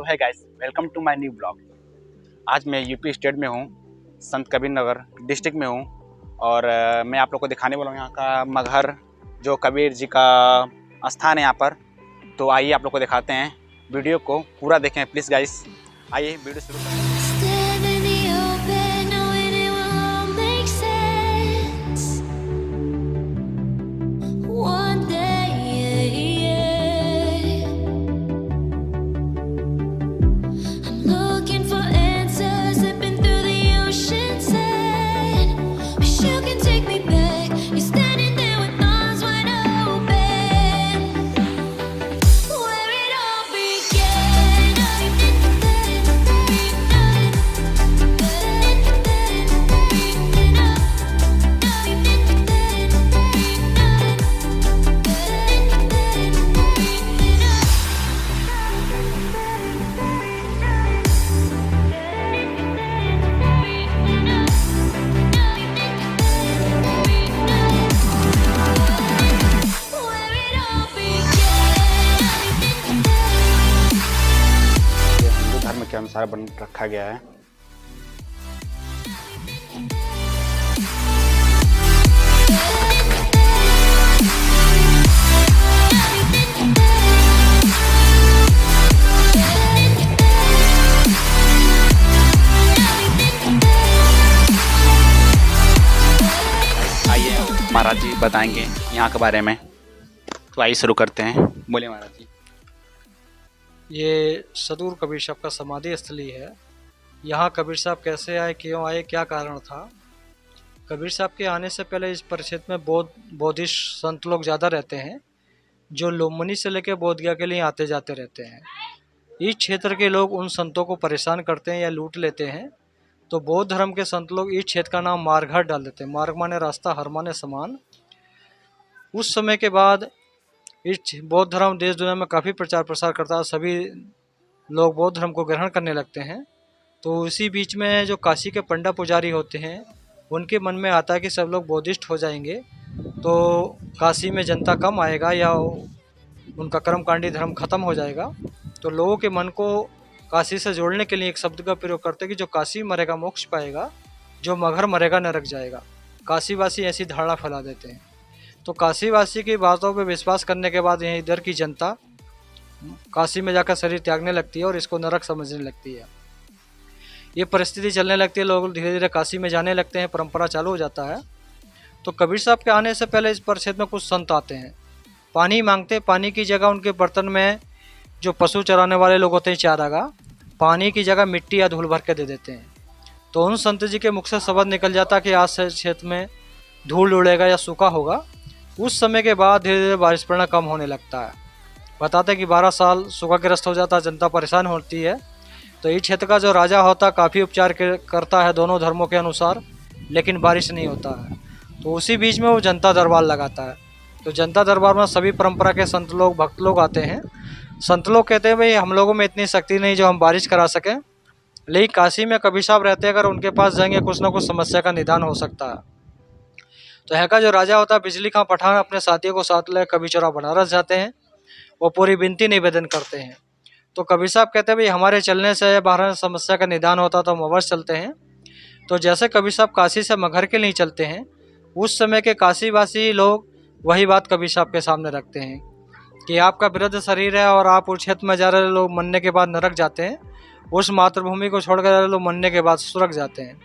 तो है guys, welcome to my new blog. आज मैं यूपी स्टेट में हूँ, संत कबीर नगर डिस्ट्रिक्ट में हूँ और मैं आप लोग को दिखाने वाला हूँ यहाँ का मगहर, जो कबीर जी का स्थान है यहाँ पर। तो आइए आप लोग को दिखाते हैं, वीडियो को पूरा देखें प्लीज़ गाइस। आइए वीडियो शुरू करें। धर्म के अनुसार बन रखा गया है। आइए महाराज जी बताएंगे यहाँ के बारे में, तो आइए शुरू करते हैं। बोलिए महाराज जी। ये सदूर कबीर साहब का समाधि स्थली है। यहाँ कबीर साहब कैसे आए, क्यों आए, क्या कारण था। कबीर साहब के आने से पहले इस परिक्षेत्र में बौद्धिस्ट संत लोग ज़्यादा रहते हैं, जो लुम्बिनी से लेकर बोधगया के लिए आते जाते रहते हैं। इस क्षेत्र के लोग उन संतों को परेशान करते हैं या लूट लेते हैं, तो बौद्ध धर्म के संत लोग इस क्षेत्र का नाम मारघाट डाल देते हैं। मार्ग माने रास्ता, हर माने समान। उस समय के बाद इस बौद्ध धर्म देश दुनिया में काफ़ी प्रचार प्रसार करता है, सभी लोग बौद्ध धर्म को ग्रहण करने लगते हैं। तो उसी बीच में जो काशी के पंडा पुजारी होते हैं, उनके मन में आता है कि सब लोग बौद्धिस्ट हो जाएंगे तो काशी में जनता कम आएगा या उनका कर्मकांडी धर्म खत्म हो जाएगा। तो लोगों के मन को काशी से जोड़ने के लिए एक शब्द का प्रयोग करते हैं कि जो काशी मरेगा मोक्ष पाएगा, जो मगहर मरेगा नरक जाएगा। काशीवासी ऐसी धारणा फैला देते हैं। तो काशीवासी की बातों पर विश्वास करने के बाद यहीं इधर की जनता काशी में जाकर शरीर त्यागने लगती है और इसको नरक समझने लगती है। ये परिस्थिति चलने लगती है, लोग धीरे धीरे काशी में जाने लगते हैं, परंपरा चालू हो जाता है। तो कबीर साहब के आने से पहले इस परिक्षेत्र में कुछ संत आते हैं, पानी मांगते। पानी की जगह उनके बर्तन में जो पशु चराने वाले लोग होते हैं चारागाह, पानी की जगह मिट्टी या धूल भर के दे देते हैं। तो उन संत जी के मुख से शब्द निकल जाता कि आज से क्षेत्र में धूल उड़ेगा या सूखा होगा। उस समय के बाद धीरे धीरे बारिश पड़ना कम होने लगता है। बताते हैं कि 12 साल सूखाग्रस्त हो जाता है, जनता परेशान होती है। तो इस क्षेत्र का जो राजा होता है काफ़ी उपचार करता है दोनों धर्मों के अनुसार, लेकिन बारिश नहीं होता है। तो उसी बीच में वो जनता दरबार लगाता है। तो जनता दरबार में सभी परंपरा के संत लोग, भक्त लोग आते हैं। संत लोग कहते हैं भाई हम लोगों में इतनी शक्ति नहीं जो हम बारिश करा सकें, लेकिन काशी में कबीर साहब रहते हैं, अगर उनके पास जाएंगे कुछ ना कुछ समस्या का निदान हो सकता है। तो यहाँ का जो राजा होता है बिजली खां पठान अपने साथियों को साथ ले कबीर चौरा बनारस जाते हैं। वो पूरी विनती निवेदन करते हैं। तो कबीर साहब कहते हैं भाई हमारे चलने से बाहर समस्या का निदान होता तो हम अवश्य चलते हैं। तो जैसे कबीर साहब काशी से मगहर के लिए चलते हैं, उस समय के काशीवासी लोग वही बात कबीर साहब के सामने रखते हैं कि आपका वृद्ध शरीर है और आप उस क्षेत्र में जा रहे लोग मरने के बाद नरक जाते हैं, उस मातृभूमि को छोड़कर जा रहे लोग मरने के बाद स्वर्ग जाते हैं।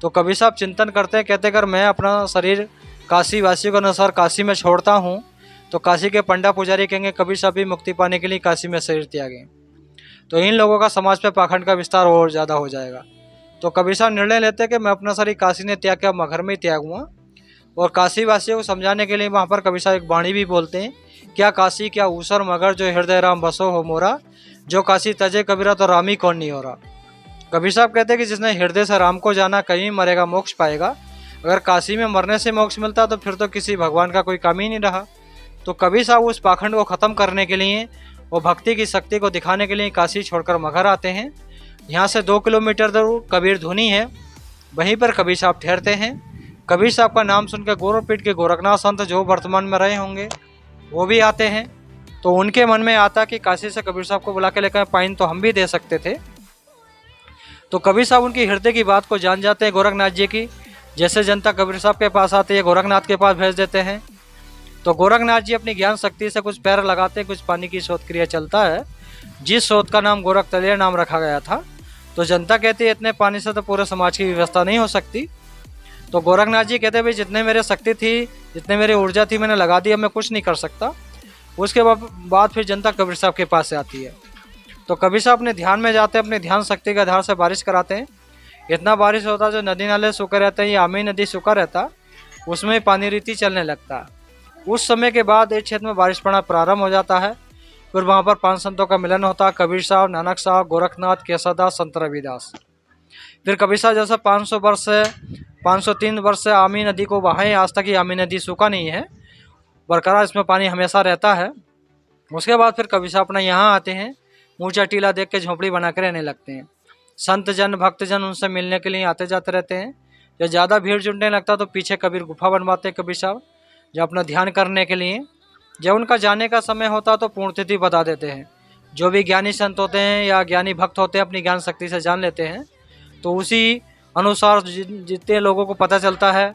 तो कबीर साहब चिंतन करते हैं, कहते अगर मैं अपना शरीर काशी वासियों के अनुसार काशी में छोड़ता हूँ तो काशी के पंडा पुजारी कहेंगे कबीर साहब भी मुक्ति पाने के लिए काशी में शरीर त्यागें। तो इन लोगों का समाज पे पाखंड का विस्तार और ज़्यादा हो जाएगा। तो कबीर साहब निर्णय लेते हैं कि मैं अपना शरीर काशी ने त्याग के मगहर में ही त्यागूँगा। और काशी वासियों को समझाने के लिए वहाँ पर कबीर साहब एक वाणी भी बोलते हैं, क्या काशी क्या ऊसर मगर जो हृदय राम बसो हो मोरा, जो काशी तजे कबीरा तो रामी कौन नहीं हो रहा। कबीर साहब कहते हैं कि जिसने हृदय से राम को जाना कहीं मरेगा मोक्ष पाएगा। अगर काशी में मरने से मोक्ष मिलता तो फिर तो किसी भगवान का कोई काम ही नहीं रहा। तो कबीर साहब उस पाखंड को ख़त्म करने के लिए और भक्ति की शक्ति को दिखाने के लिए काशी छोड़कर मगहर आते हैं। यहाँ से 2 किलोमीटर दूर कबीर धुनी है, वहीं पर कबीर साहब ठहरते हैं। कबीर साहब का नाम सुनकर गोरखपीठ के गोरखनाथ संत जो वर्तमान में रहे होंगे वो भी आते हैं। तो उनके मन में आता कि काशी से कबीर साहब को बुला के लेकर पाइन तो हम भी दे सकते थे। तो कबीर साहब उनकी हृदय की बात को जान जाते हैं गोरखनाथ जी की। जैसे जनता कबीर साहब के पास आती है, गोरखनाथ के पास भेज देते हैं। तो गोरखनाथ जी अपनी ज्ञान शक्ति से कुछ पैर लगाते हैं, कुछ पानी की शोध क्रिया चलता है, जिस शोध का नाम गोरख तलिया नाम रखा गया था। तो जनता कहती है इतने पानी से तो पूरे समाज की व्यवस्था नहीं हो सकती। तो गोरखनाथ जी कहते हैं भाई जितने मेरे शक्ति थी, जितने मेरी ऊर्जा थी, मैंने लगा दी, अब मैं कुछ नहीं कर सकता। उसके बाद फिर जनता कबीर साहब के पास से आती है। तो कबीर साहब अपने ध्यान में जाते हैं, अपनी ध्यान शक्ति के आधार से बारिश कराते हैं। इतना बारिश होता है जो नदी नाले सूखे रहते हैं, या आमी नदी सूखा रहता, उसमें पानी रीति चलने लगता है। उस समय के बाद एक क्षेत्र में बारिश पड़ना प्रारंभ हो जाता है। फिर वहाँ पर 5 संतों का मिलन होता है, कबीर साहब, नानक साहब, गोरखनाथ, केशवदास, संत रविदास। फिर कबीर साहब जैसे 503 वर्ष से आमी नदी को बहाए, आज तक ही आमी नदी सूखा नहीं है, बरकरार इसमें पानी हमेशा रहता है। उसके बाद फिर कबीर साहब अपना यहाँ आते हैं, ऊंचा टीला देख के झोंपड़ी बना के रहने लगते हैं। संत जन भक्तजन उनसे मिलने के लिए आते जाते रहते हैं। जब ज़्यादा भीड़ जुटने लगता तो पीछे कबीर गुफा बनवाते हैं कबीर साहब, जब अपना ध्यान करने के लिए। जब उनका जाने का समय होता तो पूर्ण तिथि बता देते हैं। जो भी ज्ञानी संत होते हैं या ज्ञानी भक्त होते हैं अपनी ज्ञान शक्ति से जान लेते हैं। तो उसी अनुसार जितने लोगों को पता चलता है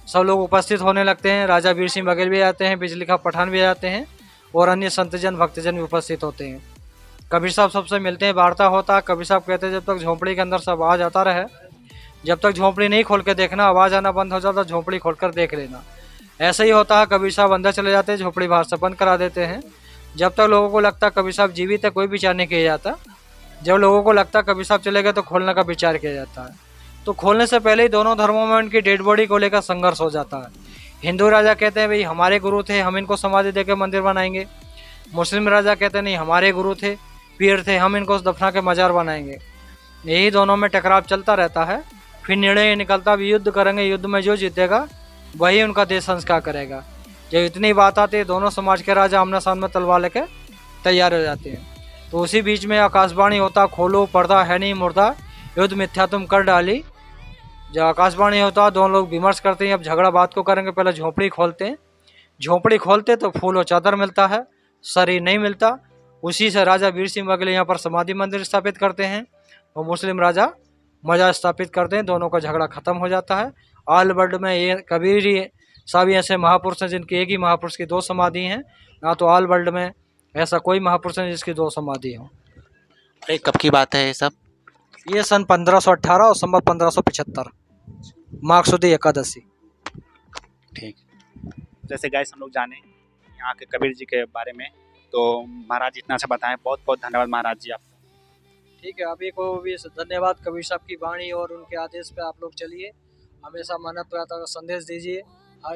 सब लोग उपस्थित होने लगते हैं। राजा वीर सिंह बघेल भी आते हैं, बिजली का पठान भी आते हैं, और अन्य संतजन भक्तजन भी उपस्थित होते हैं। कबीर साहब सबसे मिलते हैं, वार्ता होता है। कबीर साहब कहते हैं जब तक झोंपड़ी के अंदर से आवाज़ आता रहे, जब तक झोंपड़ी नहीं खोल के देखना, आवाज़ आना बंद हो जाता झोंपड़ी खोलकर देख लेना। ऐसा ही होता है। कबीर साहब अंदर चले जाते हैं, झोंपड़ी बाहर से बंद करा देते हैं। जब तक लोगों को लगता कबीर साहब जीवित है, कोई विचार नहीं किया जाता। जब लोगों को लगता कबीर साहब चले गए तो खोलने का विचार किया जाता है। तो खोलने से पहले ही दोनों धर्मों में उनकी डेड बॉडी को लेकर संघर्ष हो जाता है। हिंदू राजा कहते हैं भाई हमारे गुरु थे, हम इनको समाधि देकर मंदिर बनाएंगे। मुस्लिम राजा कहते हैं नहीं, हमारे गुरु थे, पीर थे, हम इनको दफना के मजार बनाएंगे। यही दोनों में टकराव चलता रहता है। फिर निर्णय ये निकलता भी युद्ध करेंगे, युद्ध में जो जीतेगा वही उनका देश संस्कार करेगा। जब इतनी बात आती है दोनों समाज के राजा आमने सामने तलवार लेके तैयार हो जाते हैं। तो उसी बीच में आकाशवाणी होता, खोलो पर्दा है नहीं मुर्दा, युद्ध मिथ्या तुम कर डाली। जब आकाशवाणी होता दोनों लोग विमर्श करते हैं, अब झगड़ा बात को करेंगे, पहले झोंपड़ी खोलते हैं। झोंपड़ी खोलते तो फूल और चादर मिलता है, शरीर नहीं मिलता। उसी से राजा वीर सिंह बघेल यहाँ पर समाधि मंदिर स्थापित करते हैं, और मुस्लिम राजा मजार स्थापित करते हैं। दोनों का झगड़ा खत्म हो जाता है। ऑल वर्ल्ड में ये कबीर ही सभी ऐसे महापुरुष हैं जिनकी एक ही महापुरुष की 2 समाधि हैं, ना तो ऑल वर्ल्ड में ऐसा कोई महापुरुष है जिसकी 2 समाधि हो। अरे कब की बात है ये सब? ये सन 1518 और संवत 1575, माघशुद्धि एकादशी। ठीक। जैसे गाइस हम लोग जाने यहाँ के कबीर जी के बारे में, तो महाराज इतना अच्छा बताएं, बहुत बहुत धन्यवाद महाराज जी आपको। ठीक है, अभी को भी धन्यवाद। कबीर साहब की वाणी और उनके आदेश पे आप लोग चलिए, हमेशा मानवता का संदेश दीजिए,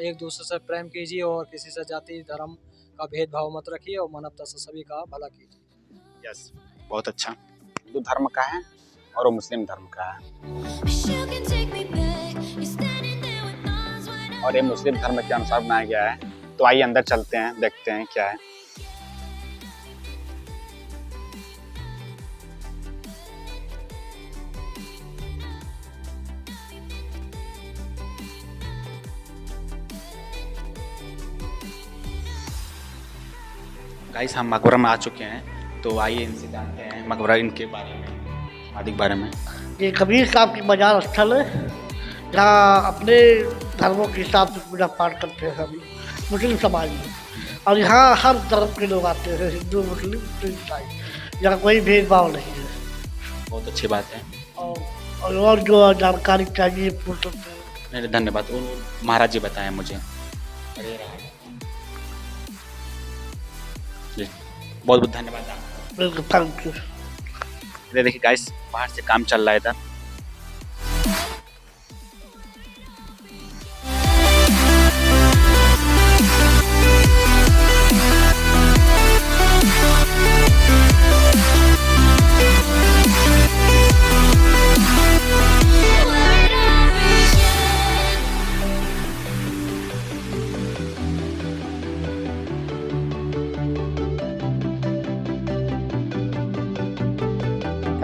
एक दूसरे से प्रेम कीजिए, और किसी से जाति धर्म का भेदभाव मत रखिए, और मानवता से सभी का भला कीजिए। यस, बहुत अच्छा। हिंदू धर्म का है और वो मुस्लिम धर्म का है, और ये मुस्लिम धर्म के अनुसार बनाया गया है। तो आइए अंदर चलते हैं, देखते हैं क्या है। गाइस हम मकबरा में आ चुके हैं, तो आइए इनसे जानते हैं मकबरा इनके बारे में, समाधि के बारे में। ये कबीर साहब की मजार स्थल है, जहाँ अपने धर्मों के हिसाब से पूजा पाठ करते हैं सभी मुस्लिम समाज में। और यहाँ हर धर्म के लोग आते हैं, हिंदू मुस्लिम ईसाई, यहाँ कोई भेदभाव नहीं है। बहुत अच्छी बात है। और जो जानकारी चाहिए पूछ सकते हैं। मेरे धन्यवाद। वो महाराज जी बताएं मुझे। बहुत बहुत धन्यवाद आपका। Thank you. ये देखिए गाइस, बाहर से काम चल रहा है इधर।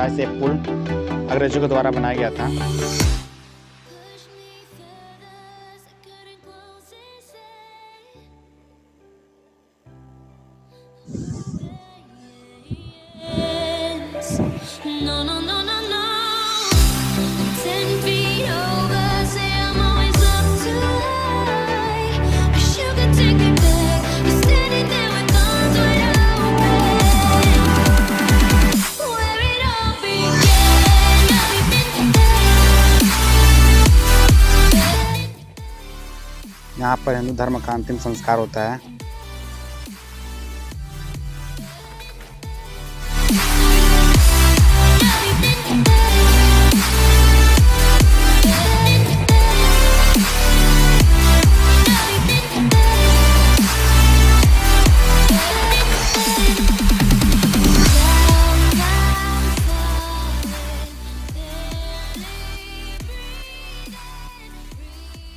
से पुल अंग्रेजों के द्वारा बनाया गया था। no, no, no, no. 10 feet over, say I'm always up too high. Wish you could take me back. You're standing there with arms wide open. Where it all began, I've been there. यहाँ पर हिंदू धर्म का अंतिम संस्कार होता है